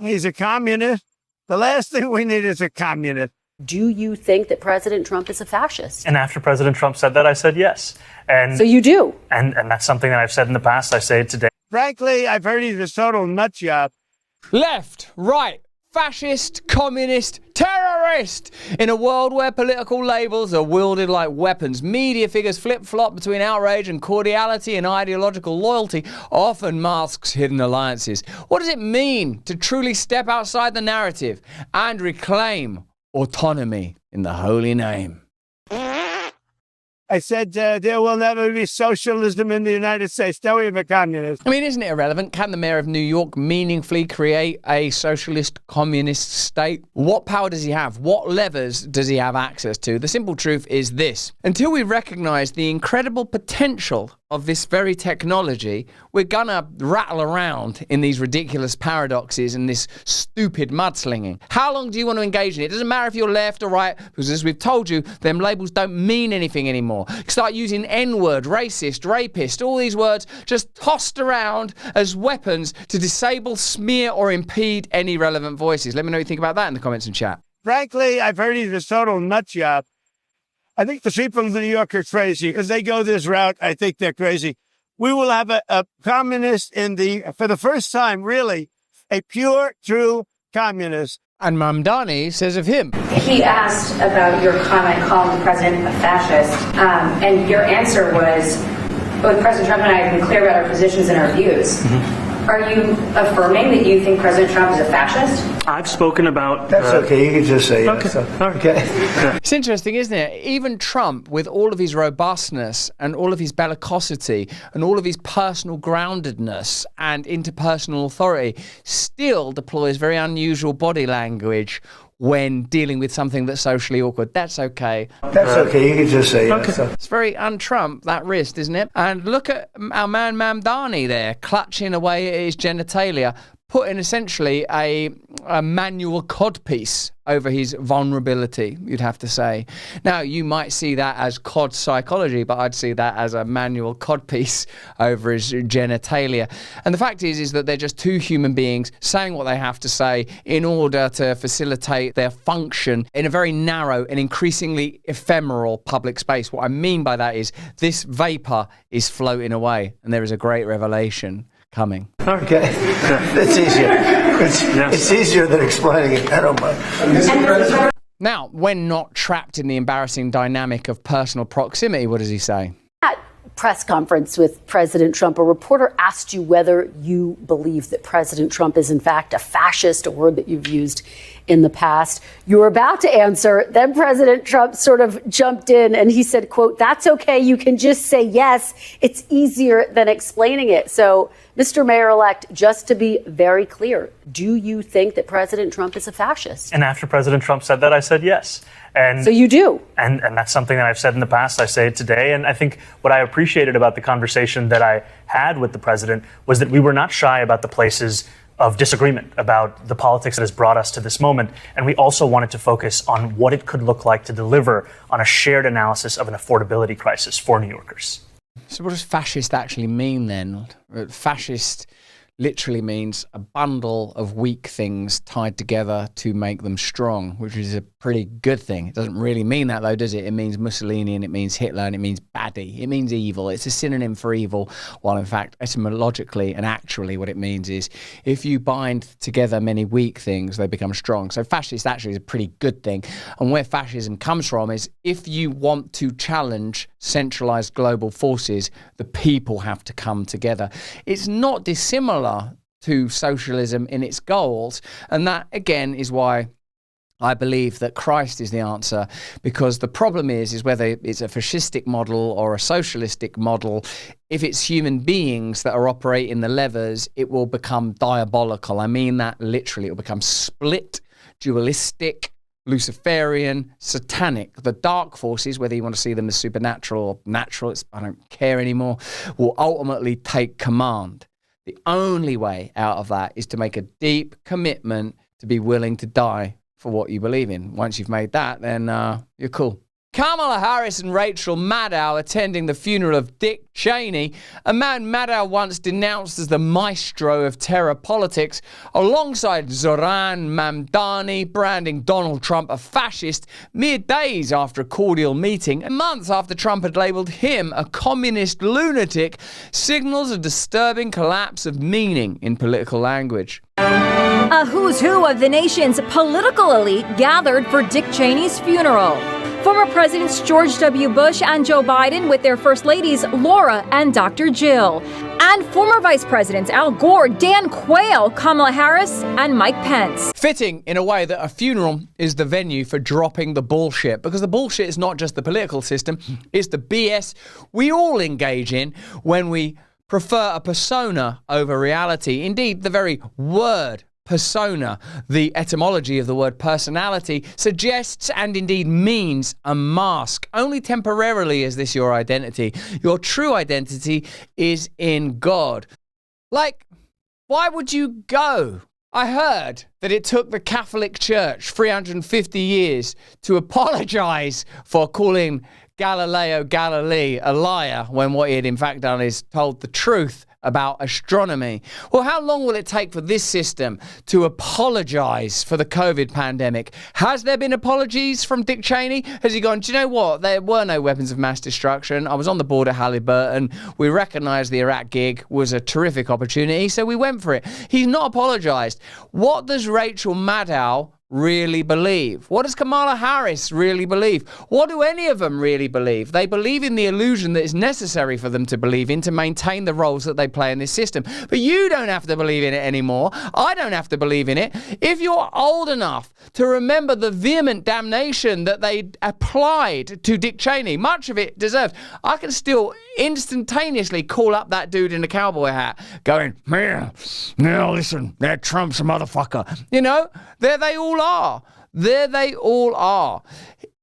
He's a communist. The last thing we need is a communist. Do you think that President Trump is a fascist? And after President Trump said that, I said yes. And so you do? And that's something that I've said in the past. I say it today. Frankly, I've heard he's a total nut job. Left, right, fascist, communist, terrorist. In a world where political labels are wielded like weapons, media figures flip-flop between outrage and cordiality and ideological loyalty, often masks hidden alliances. What does it mean to truly step outside the narrative and reclaim autonomy in the holy name? I said there will never be socialism in the United States. Don't even communism. I mean, isn't it irrelevant? Can the mayor of New York meaningfully create a socialist communist state? What power does he have? What levers does he have access to? The simple truth is this. Until we recognize the incredible potential of this very technology, we're gonna rattle around in these ridiculous paradoxes and this stupid mudslinging. How long do you want to engage in it? It doesn't matter if you're left or right, because as we've told you, them labels don't mean anything anymore. Start using N-word, racist, rapist, all these words just tossed around as weapons to disable, smear, or impede any relevant voices. Let me know what you think about that in the comments and chat. Frankly, I've heard he's a total nut job. I think the people in New York are crazy because they go this route. I think they're crazy. We will have a communist for the first time, really, a pure, true communist. And Mamdani says of him. He asked about your comment calling the president a fascist, and your answer was, both President Trump and I have been clear about our positions and our views. Mm-hmm. Are you affirming that you think President Trump is a fascist? I've spoken about... That's okay. You can just say yes. Okay. It's interesting, isn't it? Even Trump, with all of his robustness and all of his bellicosity and all of his personal groundedness and interpersonal authority, still deploys very unusual body language when dealing with something that's socially awkward. That's okay. That's okay. You can just say yes. Okay. It's very un-Trump, that wrist, isn't it? And look at our man Mamdani there, clutching away at his genitalia, putting essentially a manual codpiece over his vulnerability, you'd have to say. Now, you might see that as cod psychology, but I'd see that as a manual codpiece over his genitalia. And the fact is that they're just two human beings saying what they have to say in order to facilitate their function in a very narrow and increasingly ephemeral public space. What I mean by that is this vapor is floating away, and there is a great revelation coming. Okay. That's easier. It's easier than explaining it. I don't mind. Now, when not trapped in the embarrassing dynamic of personal proximity, what does he say? At press conference with President Trump, a reporter asked you whether you believe that President Trump is in fact a fascist, a word that you've used in the past. You were about to answer, then President Trump sort of jumped in and he said, quote, "That's okay, you can just say yes. It's easier than explaining it." So, Mr. Mayor-elect, just to be very clear, do you think that President Trump is a fascist? And after President Trump said that, I said yes. And so you do? And that's something that I've said in the past. I say it today. And I think what I appreciated about the conversation that I had with the president was that we were not shy about the places of disagreement, about the politics that has brought us to this moment. And we also wanted to focus on what it could look like to deliver on a shared analysis of an affordability crisis for New Yorkers. So what does fascist actually mean then? Fascist literally means a bundle of weak things tied together to make them strong, which is a pretty good thing. It doesn't really mean that though, does it? It means Mussolini and it means Hitler and it means baddie. It means evil. It's a synonym for evil, while in fact, etymologically and actually what it means is if you bind together many weak things, they become strong. So fascist actually is a pretty good thing. And where fascism comes from is if you want to challenge centralized global forces, the people have to come together. It's not dissimilar to socialism in its goals, and that again is why I believe that Christ is the answer, because the problem is whether it's a fascistic model or a socialistic model, if it's human beings that are operating the levers, it will become diabolical. I mean that literally. It will become split, dualistic, Luciferian, satanic. The dark forces, whether you want to see them as supernatural or natural, I don't care anymore, will ultimately take command. The only way out of that is to make a deep commitment to be willing to die for what you believe in. Once you've made that, then you're cool. Kamala Harris and Rachel Maddow attending the funeral of Dick Cheney, a man Maddow once denounced as the maestro of terror politics, alongside Zoran Mamdani branding Donald Trump a fascist mere days after a cordial meeting, and months after Trump had labelled him a communist lunatic, signals a disturbing collapse of meaning in political language. A who's who of the nation's political elite gathered for Dick Cheney's funeral. Former Presidents George W. Bush and Joe Biden with their First Ladies Laura and Dr. Jill. And former Vice Presidents Al Gore, Dan Quayle, Kamala Harris, and Mike Pence. Fitting in a way that a funeral is the venue for dropping the bullshit, because the bullshit is not just the political system, it's the BS we all engage in when we prefer a persona over reality. Indeed, the very word persona, the etymology of the word personality, suggests and indeed means a mask. Only temporarily is this your identity. Your true identity is in God. Like, why would you go? I heard that it took the Catholic Church 350 years to apologize for calling Galileo Galilei a liar when what he had in fact done is told the truth about astronomy. Well, how long will it take for this system to apologise for the COVID pandemic? Has there been apologies from Dick Cheney? Has he gone, do you know what? There were no weapons of mass destruction. I was on the board at Halliburton. We recognised the Iraq gig was a terrific opportunity, so we went for it. He's not apologised. What does Rachel Maddow really believe? What does Kamala Harris really believe? What do any of them really believe? They believe in the illusion that is necessary for them to believe in to maintain the roles that they play in this system. But you don't have to believe in it anymore. I don't have to believe in it. If you're old enough to remember the vehement damnation that they applied to Dick Cheney, much of it deserved. I can still instantaneously call up that dude in a cowboy hat going, man, now listen, that Trump's a motherfucker. You know, there they all are. There they all are.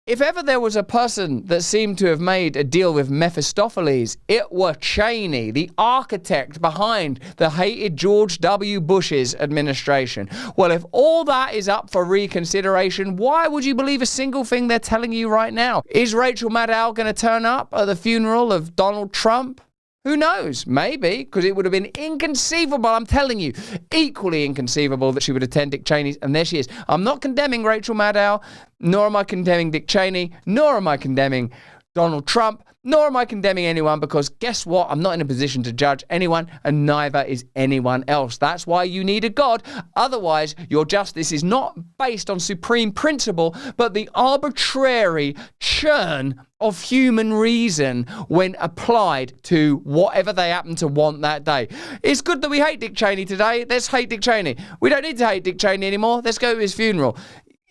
If ever there was a person that seemed to have made a deal with Mephistopheles, it were Cheney, the architect behind the hated George W. Bush's administration. Well, if all that is up for reconsideration, why would you believe a single thing they're telling you right now? Is Rachel Maddow going to turn up at the funeral of Donald Trump? Who knows? Maybe, because it would have been inconceivable, I'm telling you, equally inconceivable that she would attend Dick Cheney's, and there she is. I'm not condemning Rachel Maddow, nor am I condemning Dick Cheney, nor am I condemning Donald Trump, nor am I condemning anyone, because guess what? I'm not in a position to judge anyone, and neither is anyone else. That's why you need a God. Otherwise, your justice is not based on supreme principle, but the arbitrary churn of human reason when applied to whatever they happen to want that day. It's good that we hate Dick Cheney today. Let's hate Dick Cheney. We don't need to hate Dick Cheney anymore. Let's go to his funeral.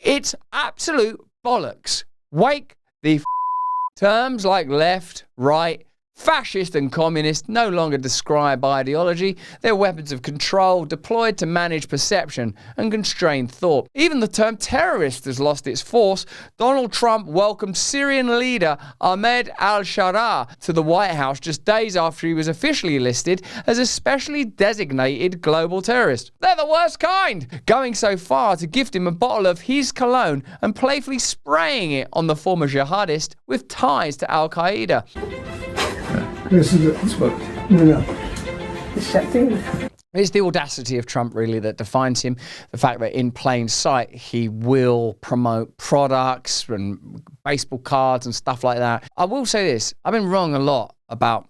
It's absolute bollocks. Wake the terms like left, right, fascist and communist no longer describe ideology. They're weapons of control deployed to manage perception and constrain thought. Even the term terrorist has lost its force. Donald Trump welcomed Syrian leader Ahmed al-Sharaa to the White House just days after he was officially listed as a specially designated global terrorist. They're the worst kind, going so far to gift him a bottle of his cologne and playfully spraying it on the former jihadist with ties to Al-Qaeda. This is it. It's what, it's that thing. It's the audacity of Trump, really, that defines him. The fact that in plain sight, he will promote products and baseball cards and stuff like that. I will say this. I've been wrong a lot about,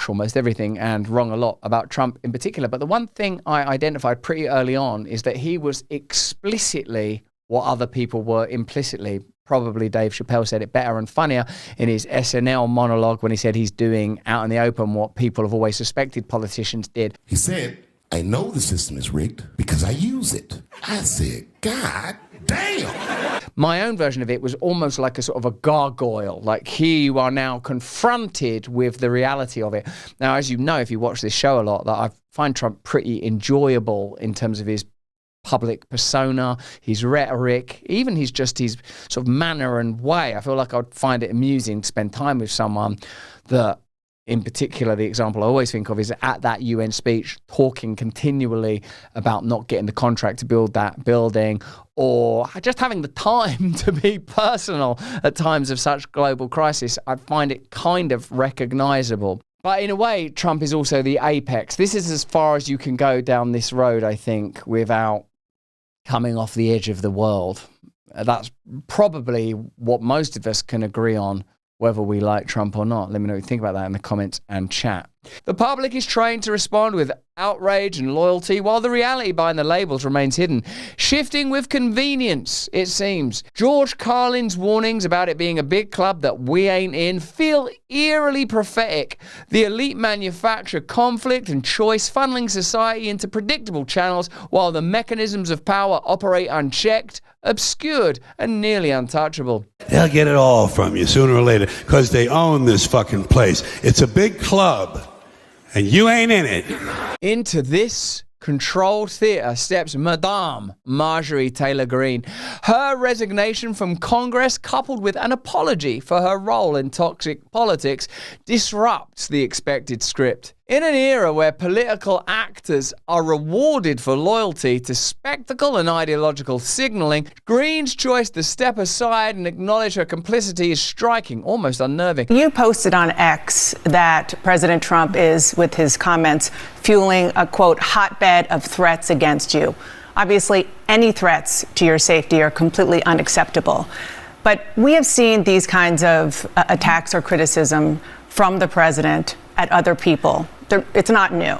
almost everything, and wrong a lot about Trump in particular. But the one thing I identified pretty early on is that he was explicitly what other people were implicitly. Probably Dave Chappelle said it better and funnier in his SNL monologue when he said he's doing out in the open what people have always suspected politicians did. He said, I know the system is rigged because I use it. I said, God damn. My own version of it was almost like a sort of a gargoyle. Like, here you are now confronted with the reality of it. Now, as you know, if you watch this show a lot, that I find Trump pretty enjoyable in terms of his public persona, his rhetoric, even his sort of manner and way. I feel like I'd find it amusing to spend time with someone that in particular, the example I always think of is at that UN speech, talking continually about not getting the contract to build that building, or just having the time to be personal at times of such global crisis. I find it kind of recognizable. But in a way, Trump is also the apex. This is as far as you can go down this road, I think, without coming off the edge of the world. That's probably what most of us can agree on, whether we like Trump or not. Let me know what you think about that in the comments and chat. The public is trained to respond with outrage and loyalty, while the reality behind the labels remains hidden. Shifting with convenience, it seems. George Carlin's warnings about it being a big club that we ain't in feel eerily prophetic. The elite manufacture conflict and choice, funneling society into predictable channels, while the mechanisms of power operate unchecked, obscured, and nearly untouchable. They'll get it all from you sooner or later because they own this fucking place. It's a big club, and you ain't in it. Into this controlled theatre steps Madame Marjorie Taylor Greene. Her resignation from Congress, coupled with an apology for her role in toxic politics, disrupts the expected script. In an era where political actors are rewarded for loyalty to spectacle and ideological signalling, Greene's choice to step aside and acknowledge her complicity is striking, almost unnerving. You posted on X that President Trump is, with his comments, fueling a, quote, hotbed of threats against you. Obviously, any threats to your safety are completely unacceptable. But we have seen these kinds of attacks or criticism from the president at other people. It's not new.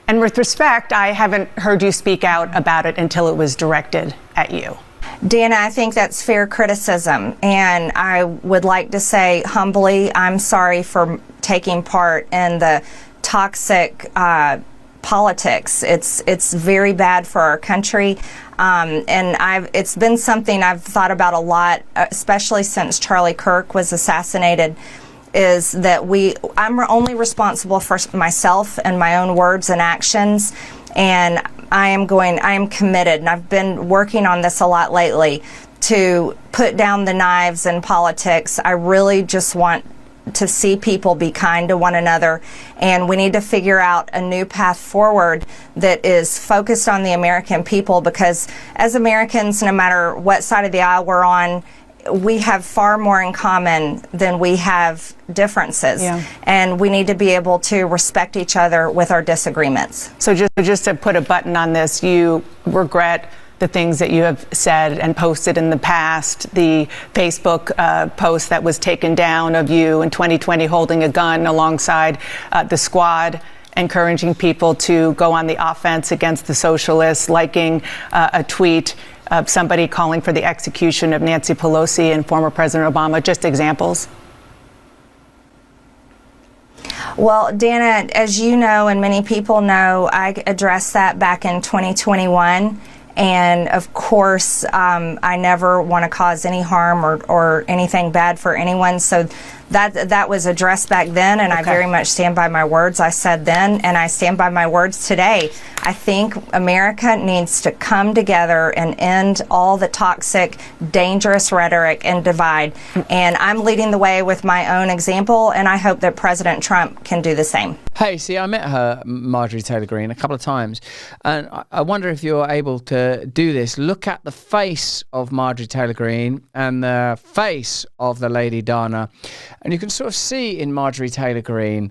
And with respect, I haven't heard you speak out about it until it was directed at you. Dana, I think that's fair criticism. And I would like to say humbly, I'm sorry for taking part in the toxic politics. It's very bad for our country. And it's been something I've thought about a lot, especially since Charlie Kirk was assassinated, is that I'm only responsible for myself and my own words and actions, and I am committed, and I've been working on this a lot lately, to put down the knives in politics. I really just want to see people be kind to one another, and we need to figure out a new path forward that is focused on the American people, because as Americans, no matter what side of the aisle we're on, we have far more in common than we have differences. Yeah. And we need to be able to respect each other with our disagreements. So just to put a button on this, you regret the things that you have said and posted in the past, the Facebook post that was taken down of you in 2020 holding a gun alongside the squad, encouraging people to go on the offense against the socialists, liking a tweet of somebody calling for the execution of Nancy Pelosi and former President Obama. Just examples. Well, Dana, as you know, and many people know, I addressed that back in 2021. And of course, I never want to cause any harm or anything bad for anyone. So that was addressed back then, and okay. I very much stand by my words I said then, and I stand by my words today. I think America needs to come together and end all the toxic, dangerous rhetoric and divide. And I'm leading the way with my own example, and I hope that President Trump can do the same. Hey, see, I met her, Marjorie Taylor Greene, a couple of times, and I wonder if you're able to do this. Look at the face of Marjorie Taylor Greene and the face of the Lady Dana, and you can sort of see in Marjorie Taylor Greene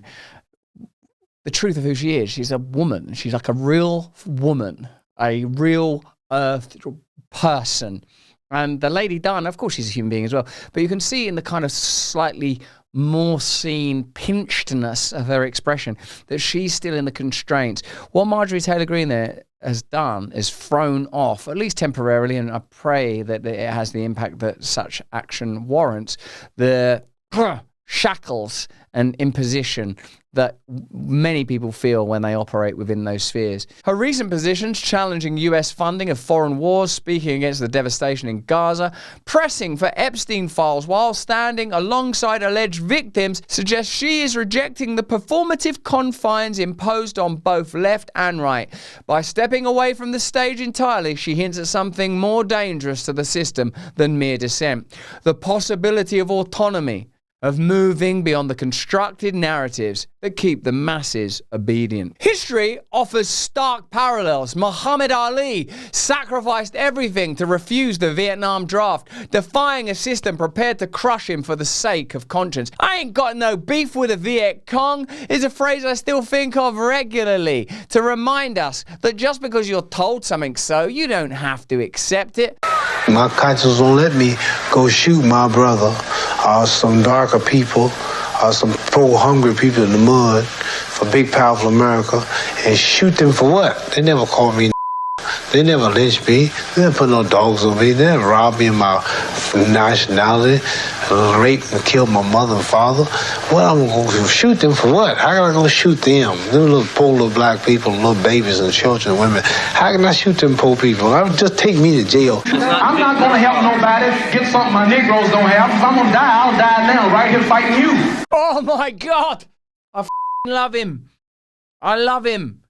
the truth of who she is. She's a woman. She's like a real woman, a real earth person. And the Lady Dana, of course, she's a human being as well, but you can see in the kind of slightly more seen pinchedness of her expression that she's still in the constraints. What Marjorie Taylor Greene there has done is thrown off, at least temporarily, and I pray that it has the impact that such action warrants, the shackles and imposition that many people feel when they operate within those spheres. Her recent positions challenging US funding of foreign wars, speaking against the devastation in Gaza, pressing for Epstein files while standing alongside alleged victims suggests she is rejecting the performative confines imposed on both left and right. By stepping away from the stage entirely, she hints at something more dangerous to the system than mere dissent. The possibility of autonomy, of moving beyond the constructed narratives that keep the masses obedient. History offers stark parallels. Muhammad Ali sacrificed everything to refuse the Vietnam draft, defying a system prepared to crush him for the sake of conscience. I ain't got no beef with the Viet Cong is a phrase I still think of regularly to remind us that just because you're told something so, you don't have to accept it. My conscience won't let me go shoot my brother or some darker people or some poor hungry people in the mud for big powerful America and shoot them for what? They never called me. They never lynched me. They never put no dogs on me. They never robbed me of my nationality, raped and killed my mother and father. What, I'm going to shoot them for what? How can I go shoot them? Them little poor little black people, little babies and children and women. How can I shoot them poor people? Just take me to jail. I'm not going to help nobody get something my Negroes don't have. If I'm going to die, I'll die now, right here fighting you. Oh my God! I love him. I love him.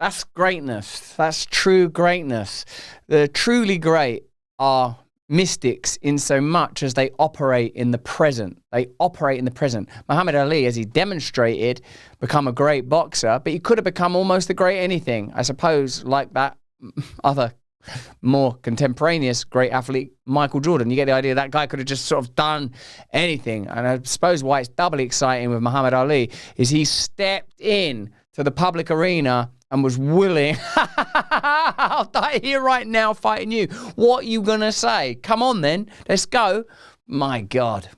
That's greatness. That's true greatness. The truly great are mystics in so much as they operate in the present. They operate in the present. Muhammad Ali, as he demonstrated, become a great boxer, but he could have become almost a great anything. I suppose like that other more contemporaneous great athlete, Michael Jordan. You get the idea that guy could have just sort of done anything. And I suppose why it's doubly exciting with Muhammad Ali is he stepped in to the public arena and was willing, I'll die here right now fighting you. What you gonna say? Come on then, let's go. My God.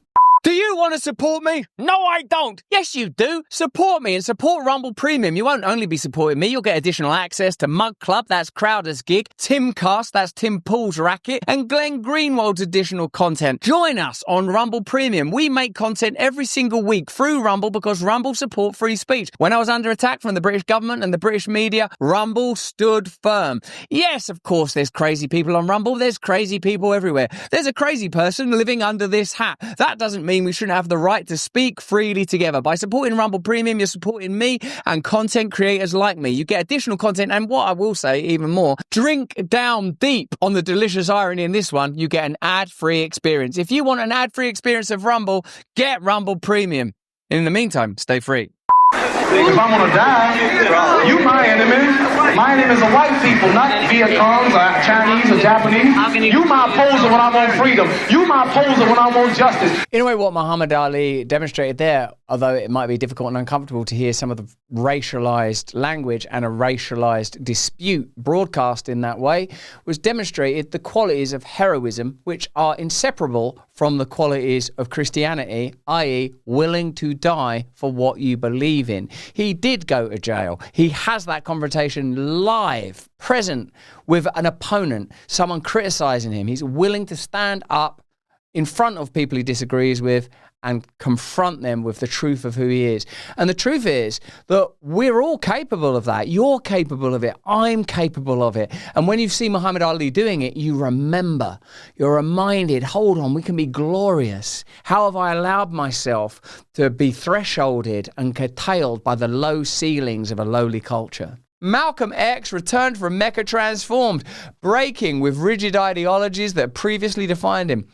Do you want to support me? No, I don't. Yes, you do. Support me and support Rumble Premium. You won't only be supporting me, you'll get additional access to Mug Club, that's Crowder's gig, Timcast, that's Tim Pool's racket, and Glenn Greenwald's additional content. Join us on Rumble Premium. We make content every single week through Rumble because Rumble support free speech. When I was under attack from the British government and the British media, Rumble stood firm. Yes, of course, there's crazy people on Rumble. There's crazy people everywhere. There's a crazy person living under this hat. That doesn't mean we shouldn't have the right to speak freely together. By supporting Rumble Premium, you're supporting me and content creators like me. You get additional content, and what I will say even more, drink down deep on the delicious irony in this one, you get an ad-free experience. If you want an ad-free experience of Rumble, get Rumble Premium. In the meantime, stay free. If I'm gonna die, you my enemy. My enemy is the white people, not Viet Congs or Chinese or Japanese. You my opposer when I want freedom. You my opposer when I want justice. In a way, what Muhammad Ali demonstrated there, although it might be difficult and uncomfortable to hear some of the racialized language and a racialized dispute broadcast in that way, was demonstrated the qualities of heroism, which are inseparable from the qualities of Christianity, i.e. willing to die for what you believe in. He did go to jail. He has that confrontation live, present with an opponent, someone criticizing him. He's willing to stand up in front of people he disagrees with and confront them with the truth of who he is. And the truth is that we're all capable of that. You're capable of it. I'm capable of it. And when you see Muhammad Ali doing it, you remember. You're reminded, hold on, we can be glorious. How have I allowed myself to be thresholded and curtailed by the low ceilings of a lowly culture? Malcolm X returned from Mecca transformed, breaking with rigid ideologies that previously defined him.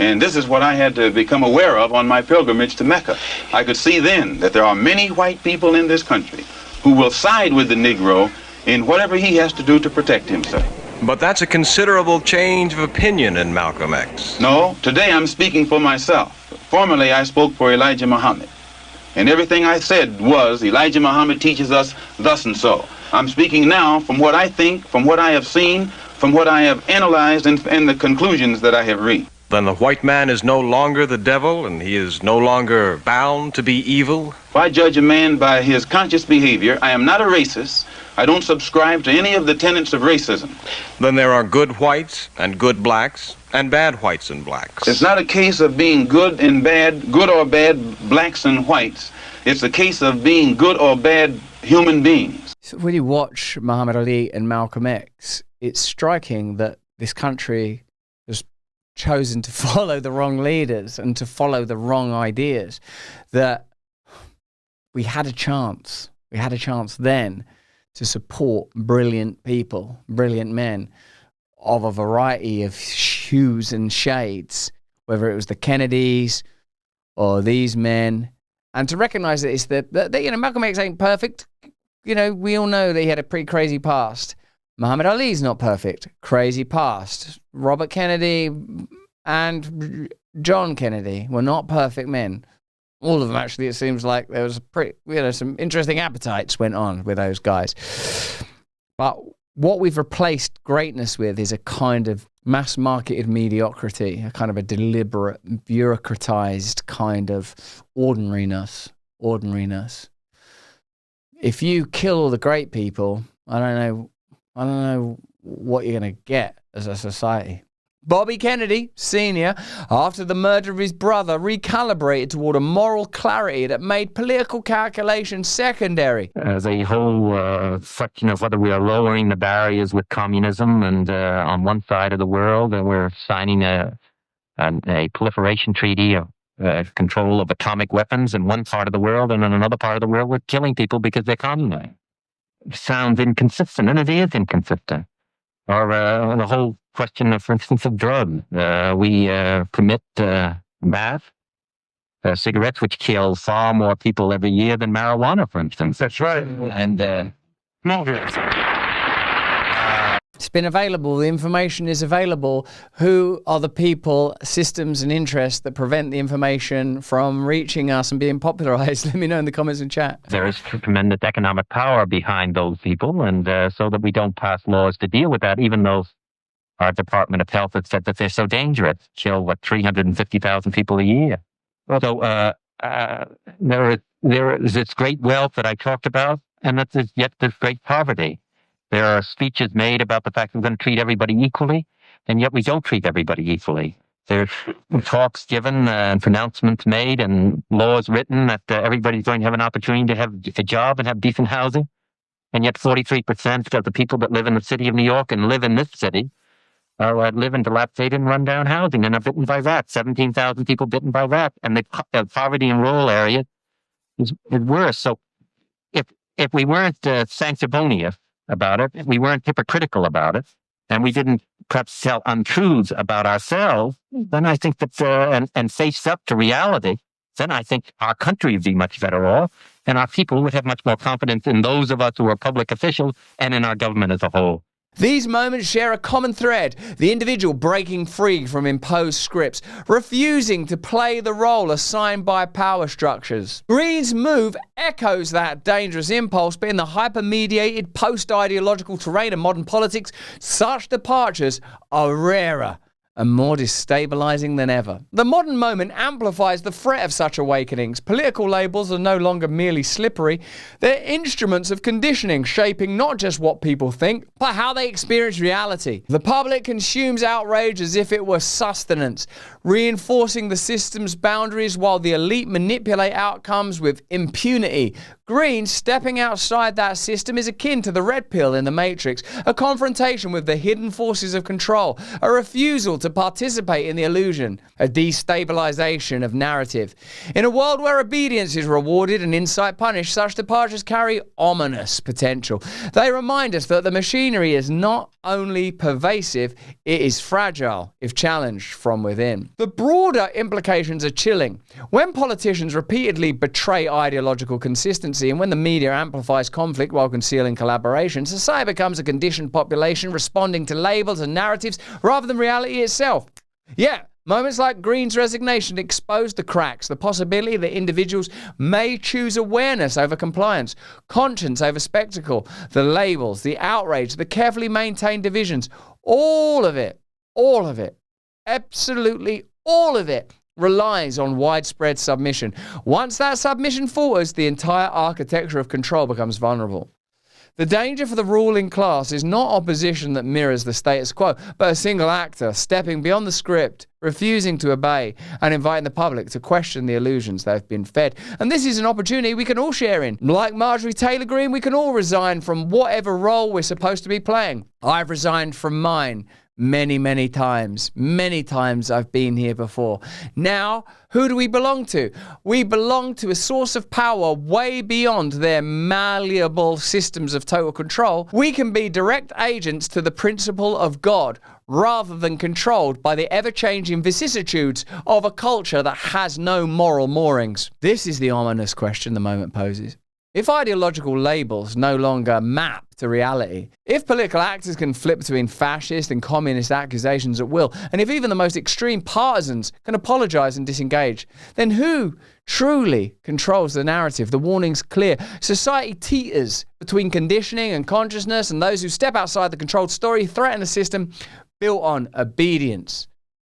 And this is what I had to become aware of on my pilgrimage to Mecca. I could see then that there are many white people in this country who will side with the Negro in whatever he has to do to protect himself. But that's a considerable change of opinion in Malcolm X. No, today I'm speaking for myself. Formerly I spoke for Elijah Muhammad. And everything I said was, Elijah Muhammad teaches us thus and so. I'm speaking now from what I think, from what I have seen, from what I have analyzed, and the conclusions that I have reached. Then the white man is no longer the devil, and he is no longer bound to be evil? If I judge a man by his conscious behavior, I am not a racist. I don't subscribe to any of the tenets of racism. Then there are good whites and good blacks and bad whites and blacks. It's not a case of being good and bad, good or bad blacks and whites. It's a case of being good or bad human beings. So when you watch Muhammad Ali and Malcolm X, it's striking that this country has chosen to follow the wrong leaders and to follow the wrong ideas. That we had a chance. We had a chance then to support brilliant people, brilliant men of a variety of hues and shades, whether it was the Kennedys or these men, and to recognize that it's that Malcolm X ain't perfect. We all know that he had a pretty crazy past. Muhammad Ali's not perfect. Crazy past. Robert Kennedy and John Kennedy were not perfect men. All of them, actually. It seems like there was some interesting appetites went on with those guys. But what we've replaced greatness with is a kind of mass-marketed mediocrity, a kind of a deliberate, bureaucratized kind of ordinariness. If you kill all the great people, I don't know what you're going to get as a society. Bobby Kennedy, Sr., after the murder of his brother, recalibrated toward a moral clarity that made political calculations secondary. The whole question of whether we are lowering the barriers with communism, and on one side of the world, we're signing a proliferation treaty of control of atomic weapons in one part of the world, and in another part of the world, we're killing people because they're communist. It sounds inconsistent, and it is inconsistent. Or the whole question of, for instance, of drugs. We permit meth, cigarettes, which kill far more people every year than marijuana, for instance. That's right. And it's been available. The information is available. Who are the people, systems and interests that prevent the information from reaching us and being popularized? Let me know in the comments and chat. There is tremendous economic power behind those people, and so that we don't pass laws to deal with that, even though our Department of Health has said that they're so dangerous, kill, 350,000 people a year. So there is this great wealth that I talked about, and yet there's great poverty. There are speeches made about the fact that we're going to treat everybody equally, and yet we don't treat everybody equally. There's talks given and pronouncements made and laws written that everybody's going to have an opportunity to have a job and have decent housing, and yet 43% of the people that live in the city of New York and live in this city live in dilapidated and run-down housing and are bitten by rats. 17,000 people bitten by rats, and the poverty in rural areas is worse. So if we weren't sanctimonious about it, if we weren't hypocritical about it, and we didn't perhaps tell untruths about ourselves, then I think that, and face up to reality, then I think our country would be much better off, and our people would have much more confidence in those of us who are public officials and in our government as a whole. These moments share a common thread, the individual breaking free from imposed scripts, refusing to play the role assigned by power structures. Greene's move echoes that dangerous impulse, but in the hyper-mediated, post-ideological terrain of modern politics, such departures are rarer and more destabilizing than ever. The modern moment amplifies the threat of such awakenings. Political labels are no longer merely slippery. They're instruments of conditioning, shaping not just what people think, but how they experience reality. The public consumes outrage as if it were sustenance, reinforcing the system's boundaries while the elite manipulate outcomes with impunity. Greene stepping outside that system is akin to the red pill in the Matrix, a confrontation with the hidden forces of control, a refusal to participate in the illusion, a destabilization of narrative. In a world where obedience is rewarded and insight punished, such departures carry ominous potential. They remind us that the machinery is not only pervasive, it is fragile if challenged from within. The broader implications are chilling. When politicians repeatedly betray ideological consistency, and when the media amplifies conflict while concealing collaboration, society becomes a conditioned population responding to labels and narratives rather than reality itself. Yeah, moments like Greene's resignation exposed the cracks, the possibility that individuals may choose awareness over compliance, conscience over spectacle, the labels, the outrage, the carefully maintained divisions. All of it, absolutely all of it relies on widespread submission. Once that submission falters, the entire architecture of control becomes vulnerable. The danger for the ruling class is not opposition that mirrors the status quo, but a single actor stepping beyond the script, refusing to obey, and inviting the public to question the illusions they've been fed. And this is an opportunity we can all share in. Like Marjorie Taylor Greene, we can all resign from whatever role we're supposed to be playing. I've resigned from mine. Many times. Many times I've been here before. Now, who do we belong to? We belong to a source of power way beyond their malleable systems of total control. We can be direct agents to the principle of God, rather than controlled by the ever-changing vicissitudes of a culture that has no moral moorings? This is the ominous question the moment poses. If ideological labels no longer map to reality, if political actors can flip between fascist and communist accusations at will, and if even the most extreme partisans can apologize and disengage, then who truly controls the narrative? The warning's clear. Society teeters between conditioning and consciousness, and those who step outside the controlled story threaten a system built on obedience,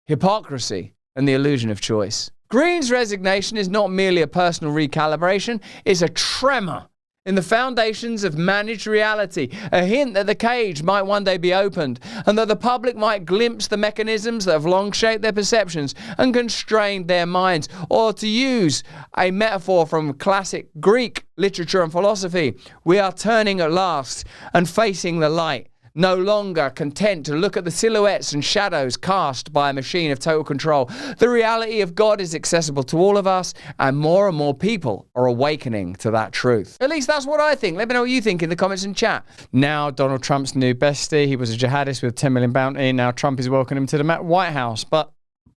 hypocrisy, and the illusion of choice. Greene's resignation is not merely a personal recalibration, it's a tremor in the foundations of managed reality, a hint that the cage might one day be opened, and that the public might glimpse the mechanisms that have long shaped their perceptions and constrained their minds. Or to use a metaphor from classic Greek literature and philosophy, we are turning at last and facing the light, no longer content to look at the silhouettes and shadows cast by a machine of total control. The reality of God is accessible to all of us, and more people are awakening to that truth. At least that's what I think. Let me know what you think in the comments and chat. Now Donald Trump's new bestie. He was a jihadist with 10 million bounty. Now Trump is welcoming him to the White House. But,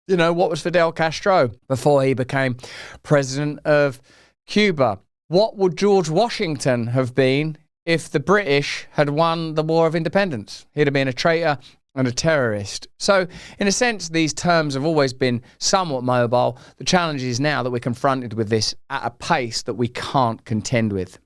you know, what was Fidel Castro before he became president of Cuba? What would George Washington have been if the British had won the War of Independence? He'd have been a traitor and a terrorist. So, in a sense, these terms have always been somewhat mobile. The challenge is now that we're confronted with this at a pace that we can't contend with.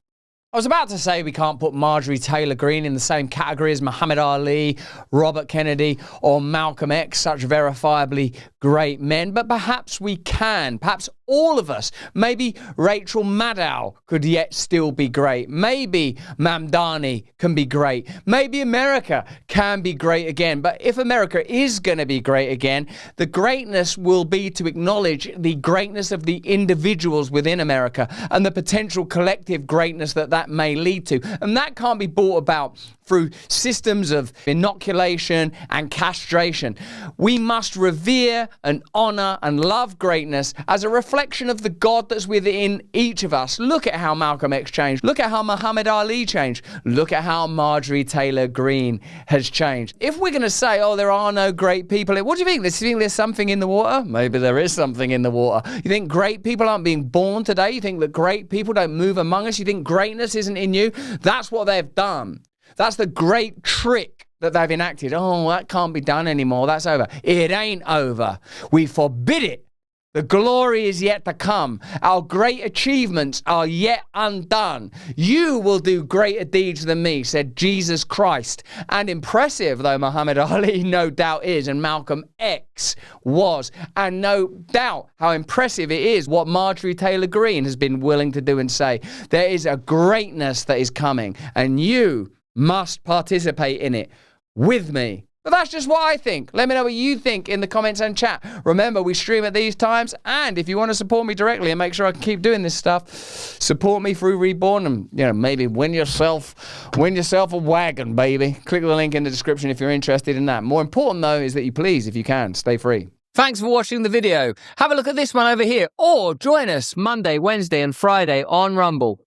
I was about to say we can't put Marjorie Taylor Greene in the same category as Muhammad Ali, Robert Kennedy, or Malcolm X, such verifiably great men, but perhaps we can. Perhaps all of us. Maybe Rachel Maddow could yet still be great. Maybe Mamdani can be great. Maybe America can be great again. But if America is going to be great again, the greatness will be to acknowledge the greatness of the individuals within America and the potential collective greatness that may lead to. And that can't be brought about through systems of inoculation and castration. We must revere and honor and love greatness as a reflection of the God that's within each of us. Look at how Malcolm X changed. Look at how Muhammad Ali changed. Look at how Marjorie Taylor Greene has changed. If we're going to say, oh, there are no great people, what do you think? Do you think there's something in the water? Maybe there is something in the water. You think great people aren't being born today? You think that great people don't move among us? You think greatness isn't in you? That's what they've done. That's the great trick that they've enacted. Oh, that can't be done anymore. That's over. It ain't over. We forbid it. The glory is yet to come. Our great achievements are yet undone. You will do greater deeds than me, said Jesus Christ. And impressive though Muhammad Ali no doubt is, and Malcolm X was, and no doubt how impressive it is what Marjorie Taylor Greene has been willing to do and say. There is a greatness that is coming, and you must participate in it with me. But that's just what I think. Let me know what you think in the comments and chat. Remember, we stream at these times, and if you want to support me directly and make sure I can keep doing this stuff, support me through Reborn and, you know, maybe win yourself a wagon, baby. Click the link in the description if you're interested in that. More important, though, is that you please, if you can, stay free. Thanks for watching the video. Have a look at this one over here, or join us Monday, Wednesday, and Friday on Rumble.